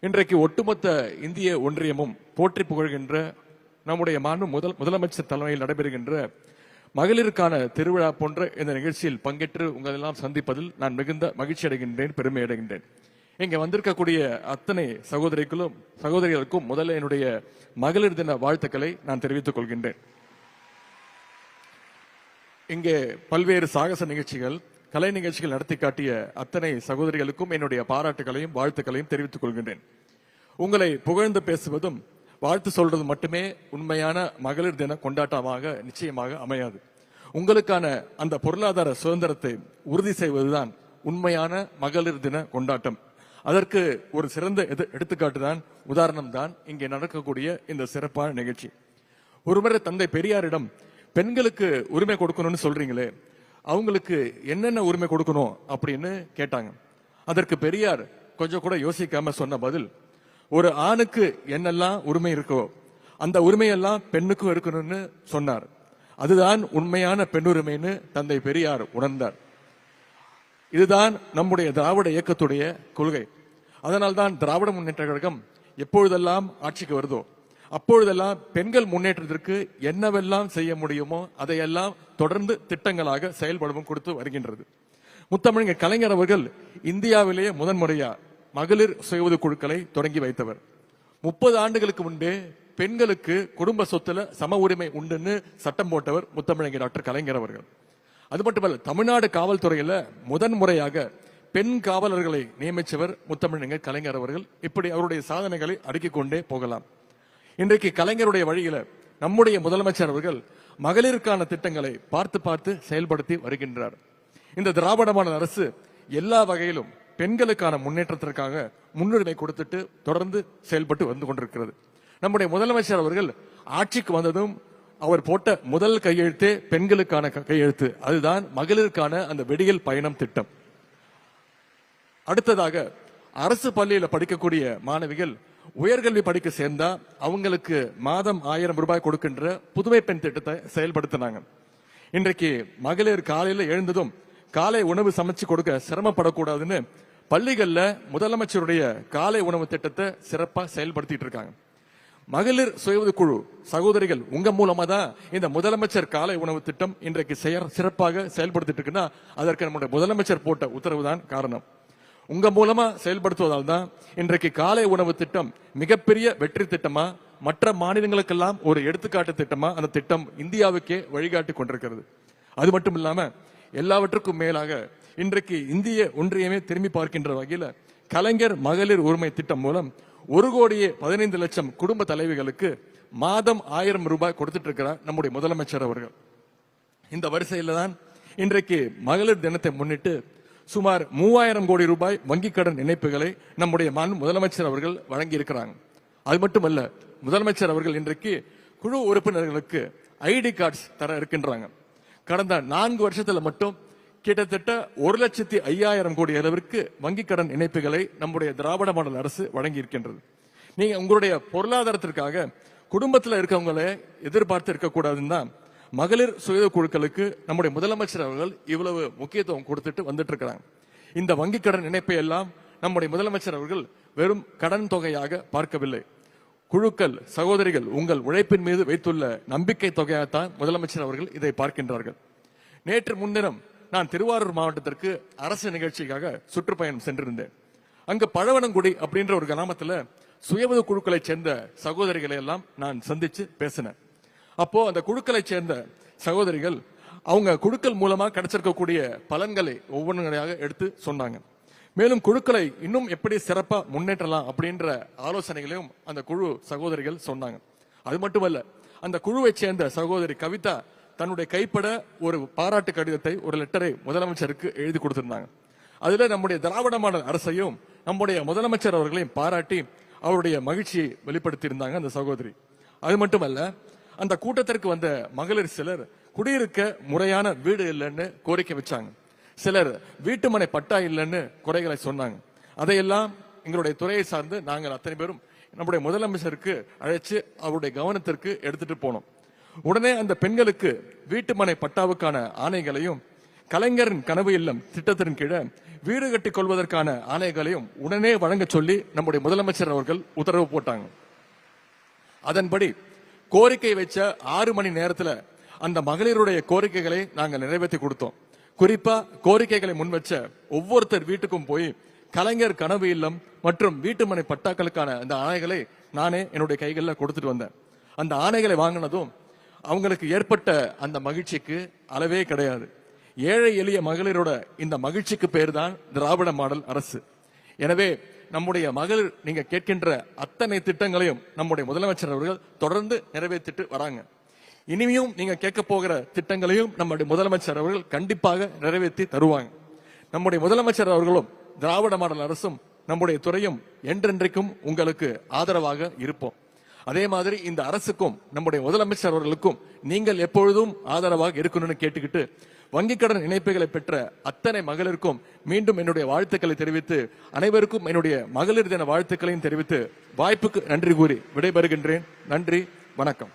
இன்றைக்கு ஒட்டுமொத்த இந்திய ஒன்றியமும் போற்றி புகழ்கின்ற நம்முடைய மாண்பு முதலமைச்சர் தலைமையில் நடைபெறுகின்ற மகளிருக்கான திருவிழா போன்ற இந்த நிகழ்ச்சியில் பங்கேற்று உங்களெல்லாம் சந்திப்பதில் நான் மிகுந்த மகிழ்ச்சி அடைகின்றேன், பெருமை அடைகின்றேன். இங்க வந்திருக்கக்கூடிய அத்தனை சகோதரிகளுக்கும் முதல்ல என்னுடைய மகளிர் தின வாழ்த்துக்களை நான் தெரிவித்துக் கொள்கின்றேன். இங்கே பல்வேறு சாகச நிகழ்ச்சிகள், கலை நிகழ்ச்சிகள் நடத்தி காட்டிய அத்தனை சகோதரிகளுக்கும் என்னுடைய பாராட்டுகளையும் வாழ்த்துக்களையும் தெரிவித்துக் கொள்கின்றேன். உங்களை புகழ்ந்து பேசுவதும் வாழ்த்து சொல்றது மட்டுமே உண்மையான மகளிர் தின கொண்டாட்டமாக நிச்சயமாக அமையாது. உங்களுக்கான அந்த பொருளாதார சுதந்திரத்தை உறுதி செய்வதுதான் உண்மையான மகளிர் தின கொண்டாட்டம். அதற்கு ஒரு சிறந்த எடுத்துக்காட்டு தான், உதாரணம் தான் இங்கே நடக்கக்கூடிய இந்த சிறப்பான நிகழ்ச்சி. ஒருமுறை தந்தை பெரியாரிடம் பெண்களுக்கு உரிமை கொடுக்கணும்னு சொல்றீங்களே, அவங்களுக்கு என்னென்ன உரிமை கொடுக்கணும் அப்படின்னு கேட்டாங்க. அதற்கு பெரியார் கொஞ்சம் கூட யோசிக்காம சொன்ன பதில், ஒரு ஆணுக்கு என்னெல்லாம் உரிமை இருக்கோ அந்த உரிமையெல்லாம் பெண்ணுக்கும் இருக்கணும்னு சொன்னார். அதுதான் உண்மையான பெண்ணுரிமைன்னு தந்தை பெரியார் உணர்ந்தார். இதுதான் நம்முடைய திராவிட இயக்கத்துடைய கொள்கை. அதனால்தான் திராவிட முன்னேற்ற கழகம் எப்பொழுதெல்லாம் ஆட்சிக்கு வருதோ அப்பொழுதெல்லாம் பெண்கள் முன்னேற்றத்திற்கு என்னவெல்லாம் செய்ய முடியுமோ அதையெல்லாம் தொடர்ந்து திட்டங்களாக செயல்படவும் கொடுத்து வருகின்றது. முத்தமிழர் கலைஞர் அவர்கள் இந்தியாவிலேயே முதன்முறையா மகளிர் சுய உதவி குழுக்களை தொடங்கி வைத்தவர். 30 ஆண்டுகளுக்கு முன்பே பெண்களுக்கு குடும்ப சொத்துல சம உரிமை உண்டுன்னு சட்டம் போட்டவர் முத்தமிழர் டாக்டர் கலைஞர் அவர்கள். அது மட்டுமல்ல, தமிழ்நாடு காவல்துறையில முதன்முறையாக பெண் காவலர்களை நியமிச்சவர் முத்தமிழர் கலைஞர் அவர்கள். இப்படி அவருடைய சாதனைகளை அடுக்கிக் கொண்டே போகலாம். இன்றைக்கு கலைஞருடைய வழியில நம்முடைய முதலமைச்சர் அவர்கள் மகளிருக்கான திட்டங்களை பார்த்து பார்த்து செயல்படுத்தி வருகின்றார். இந்த திராவிட மாடல் அரசு எல்லா வகையிலும் பெண்களுக்கான முன்னேற்றத்திற்காக முன்னுரிமை கொடுத்துட்டு தொடர்ந்து செயல்பட்டு வந்து கொண்டிருக்கிறது. நம்முடைய முதலமைச்சர் அவர்கள் ஆட்சிக்கு வந்ததும் அவர் போட்ட முதல் கையெழுத்தே பெண்களுக்கான கையெழுத்து. அதுதான் மகளிருக்கான அந்த வெடியல் பயணம் திட்டம். அடுத்ததாக அரசு பள்ளியில படிக்கக்கூடிய மாணவிகள் உயர்கல்வி படிக்க சேர்ந்தா அவங்களுக்கு மாதம் 1000 ரூபாய் கொடுக்கின்ற புதுமை பெண் திட்டத்தை செயல்படுத்தினாங்க. இன்றைக்கு மகளிர் காலையில எழுந்ததும் காலை உணவு சமைச்சு கொடுக்க சிரமப்படக்கூடாதுன்னு பள்ளிகள்ல முதலமைச்சருடைய காலை உணவு திட்டத்தை சிறப்பா செயல்படுத்திட்டு இருக்காங்க. மகளிர் சுய உதவி குழு சகோதரிகள் உங்க மூலமா தான் இந்த முதலமைச்சர் காலை உணவு திட்டம் இன்றைக்கு சிறப்பாக செயல்படுத்திட்டு இருக்குன்னா அதற்கு நம்முடைய முதலமைச்சர் போட்ட உத்தரவு தான் காரணம். உங்க மூலமா செயல்படுத்துவதால் தான் இன்றைக்கு காலை உணவு திட்டம் மிகப்பெரிய வெற்றி திட்டமா, மற்ற மாநிலங்களுக்கெல்லாம் ஒரு எடுத்துக்காட்டு திட்டமா அந்த திட்டம் இந்தியாவுக்கே வழிகாட்டி கொண்டிருக்கிறது. அது மட்டும் இல்லாம எல்லாவற்றுக்கும் மேலாக இன்றைக்கு இந்திய ஒன்றியமே திரும்பி பார்க்கின்ற வகையில கலைஞர் மகளிர் உரிமை திட்டம் மூலம் 1,15,00,000 குடும்ப தலைவிகளுக்கு மாதம் 1000 ரூபாய் கொடுத்துட்டு இருக்கிறார் நம்முடைய முதலமைச்சர் அவர்கள். இந்த வரிசையில தான் இன்றைக்கு மகளிர் தினத்தை முன்னிட்டு சுமார் 3000 கோடி ரூபாய் வங்கிக் கடன் இணைப்புகளை நம்முடைய முதலமைச்சர் அவர்கள் வழங்கி இருக்கிறாங்க. அது மட்டுமல்ல, முதலமைச்சர் அவர்கள் இன்றைக்கு குழு உறுப்பினர்களுக்கு ஐடி கார்ட்ஸ் தர இருக்கின்றாங்க. கடந்த 4 வருஷத்துல மட்டும் கிட்டத்தட்ட 1,05,000 கோடி அளவிற்கு வங்கிக் கடன் இணைப்புகளை நம்முடைய திராவிட மாடல் அரசு வழங்கி இருக்கின்றது. நீங்க உங்களுடைய பொருளாதாரத்திற்காக குடும்பத்தில் இருக்கவங்களை எதிர்பார்த்து இருக்கக்கூடாதுன்னு தான் மகளிர் சுய குழுக்களுக்கு நம்முடைய முதலமைச்சர் அவர்கள் இவ்வளவு முக்கியத்துவம் கொடுத்துட்டு வந்துட்டு இருக்கிறாங்க. இந்த வங்கிக் கடன் இணைப்பை எல்லாம் நம்முடைய முதலமைச்சர் அவர்கள் வெறும் கடன் தொகையாக பார்க்கவில்லை. குழுக்கள் சகோதரிகள் உங்கள் உழைப்பின் மீது வைத்துள்ள நம்பிக்கை தொகையாகத்தான் முதலமைச்சர் அவர்கள் இதை பார்க்கின்றார்கள். நேற்று முன்தினம் நான் திருவாரூர் மாவட்டத்திற்கு அரசு நிகழ்ச்சிக்காக சுற்றுப்பயணம் சென்றிருந்தேன். அங்கு பழவனங்குடி அப்படின்ற ஒரு கிராமத்துல சுய உதவி குழுக்களை சேர்ந்த சகோதரிகளை எல்லாம் நான் சந்திச்சு பேசினேன். அப்போ அந்த குழுக்களை சேர்ந்த சகோதரிகள் அவங்க குழுக்கள் மூலமா கிடைச்சிருக்கக்கூடிய பலன்களை ஒவ்வொன்றாக எடுத்து சொன்னாங்க. மேலும் குழுக்களை இன்னும் எப்படி சிறப்பா முன்னேற்றலாம் அப்படின்ற ஆலோசனைகளையும் அந்த குழு சகோதரிகள் சொன்னாங்க. அது மட்டுமல்ல, அந்த குழுவை சேர்ந்த சகோதரி கவிதா தன்னுடைய கைப்பட ஒரு பாராட்டு கடிதத்தை, ஒரு லெட்டரை முதலமைச்சருக்கு எழுதி கொடுத்திருந்தாங்க. அதுல நம்முடைய திராவிட மாடல் அரசையும் நம்முடைய முதலமைச்சர் அவர்களையும் பாராட்டி அவருடைய மகிழ்ச்சியை வெளிப்படுத்தி இருந்தாங்க அந்த சகோதரி. அது மட்டுமல்ல, அந்த கூட்டத்திற்கு வந்த மகளிர் சிலர் குடியிருக்க முறையான வீடு இல்லைன்னு கோரிக்கை வச்சாங்க. சிலர் வீட்டுமனை பட்டா இல்லைன்னு குறைகளை சொன்னாங்க. அதையெல்லாம் எங்களுடைய துறையை சார்ந்து நாங்கள் அத்தனை பேரும் நம்முடைய முதலமைச்சருக்கு அழைச்சு அவருடைய கவனத்திற்கு எடுத்துட்டு போனோம். உடனே அந்த பெண்களுக்கு வீட்டுமனை பட்டாவுக்கான ஆணைகளையும் கலைஞரின் கனவு இல்லம் திட்டத்தின் கீழே வீடு கட்டிக் கொள்வதற்கான ஆணைகளையும் உடனே வழங்க சொல்லி நம்முடைய முதலமைச்சர் அவர்கள் உத்தரவு போட்டாங்க. அதன்படி கோரிக்கை வச்ச 6 மணி நேரத்துல அந்த மகளிருடைய கோரிக்கைகளை நாங்கள் நிறைவேற்றி கொடுத்தோம். குறிப்பா கோரிக்கைகளை முன் வச்ச ஒவ்வொருத்தர் வீட்டுக்கும் போய் கலைஞர் கனவு இல்லம் மற்றும் வீட்டுமனை பட்டாக்களுக்கான அந்த ஆணைகளை நானே என்னுடைய கைகளில் கொடுத்துட்டு வந்தேன். அந்த ஆணைகளை வாங்கினதும் அவங்களுக்கு ஏற்பட்ட அந்த மகிழ்ச்சிக்கு அளவே கிடையாது. ஏழை எளிய மகளிரோட இந்த மகிழ்ச்சிக்கு பேர் தான் திராவிட மாடல் அரசு. எனவே நம்முடைய மகளிர் நீங்க கேட்கின்ற அத்தனை திட்டங்களையும் நம்முடைய முதலமைச்சர் அவர்கள் தொடர்ந்து நிறைவேற்றிட்டு வராங்க. இனிமையும் நீங்க கேட்க போகிற திட்டங்களையும் நம்முடைய முதலமைச்சர் அவர்கள் கண்டிப்பாக நிறைவேற்றி தருவாங்க. நம்முடைய முதலமைச்சர் அவர்களும் திராவிட மாடல் அரசும் நம்முடைய துறையும் என்றென்றைக்கும் உங்களுக்கு ஆதரவாக இருப்போம். அதே மாதிரி இந்த அரசுக்கும் நம்முடைய முதலமைச்சர் அவர்களுக்கும் நீங்கள் எப்பொழுதும் ஆதரவாக இருக்கணும்னு கேட்டுக்கிட்டு வங்கிக் கடன் இணைப்புகளை பெற்ற அத்தனை மகளிருக்கும் மீண்டும் என்னுடைய வாழ்த்துக்களை தெரிவித்து அனைவருக்கும் என்னுடைய மகளிர் தின வாழ்த்துக்களையும் தெரிவித்து வாய்ப்புக்கு நன்றி கூறி விடைபெறுகின்றேன். நன்றி, வணக்கம்.